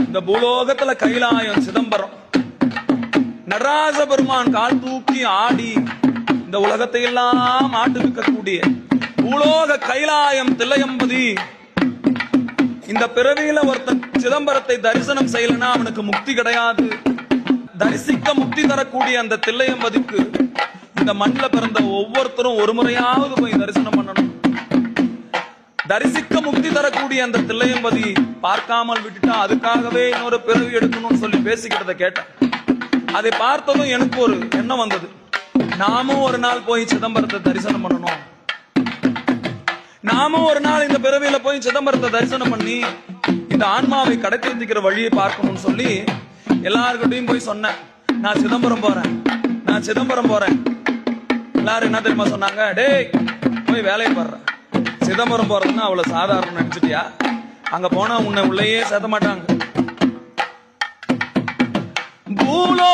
இந்த பூலோகத்துல கைலாயம் சிதம்பரம், நடராஜ பெருமான் கால் தூக்கி ஆடி இந்த உலகத்தை எல்லாம் ஆட்டுவிக்கக்கூடிய பூலோக கைலாயம் தில்லையம்பதி. இந்த பிறவியில ஒருத்தன் சிதம்பரத்தை தரிசனம் செய்யலனா அவனுக்கு முக்தி கிடையாது. தரிசிக்க முக்தி தரக்கூடிய அந்த தில்லையம்பதிக்கு இந்த மண்ணில் பிறந்த ஒவ்வொருத்தரும் ஒரு முறையாவது போய் தரிசனம் பண்ணணும். தரிசிக்க முக்தி தரக்கூடிய அந்த தில்லையம்பதி பார்க்காமல் விட்டுட்டா அதுக்காகவே இன்னொரு பிறவி எடுக்கணும்னு சொல்லி பேசிக்கிட்டதை கேட்டேன். அதை பார்த்ததும் எனக்கு ஒரு எண்ணம் வந்தது, நாமும் ஒரு நாள் போய் சிதம்பரத்தை தரிசனம் பண்ணணும். நாமும் ஒரு நாள் இந்த பிறவியில போய் சிதம்பரத்தை தரிசனம் பண்ணி இந்த ஆன்மாவை கடத்திருக்கிற வழியை பார்க்கணும்னு சொல்லி எல்லாருக்கிட்டையும் போய் சொன்னேன், நான் சிதம்பரம் போறேன், நான் சிதம்பரம் போறேன். எல்லாரும் என்ன தெரியுமா சொன்னாங்க, டேய் போய் வேலையை பாடுறேன், சிதம்பரம் போறதுன்னா அவ்வளவு சாதாரணம் நினைச்சிட்டியா? அங்க போனா உன்னை உள்ளேயே சேர்த்த மாட்டாங்க. பூலோ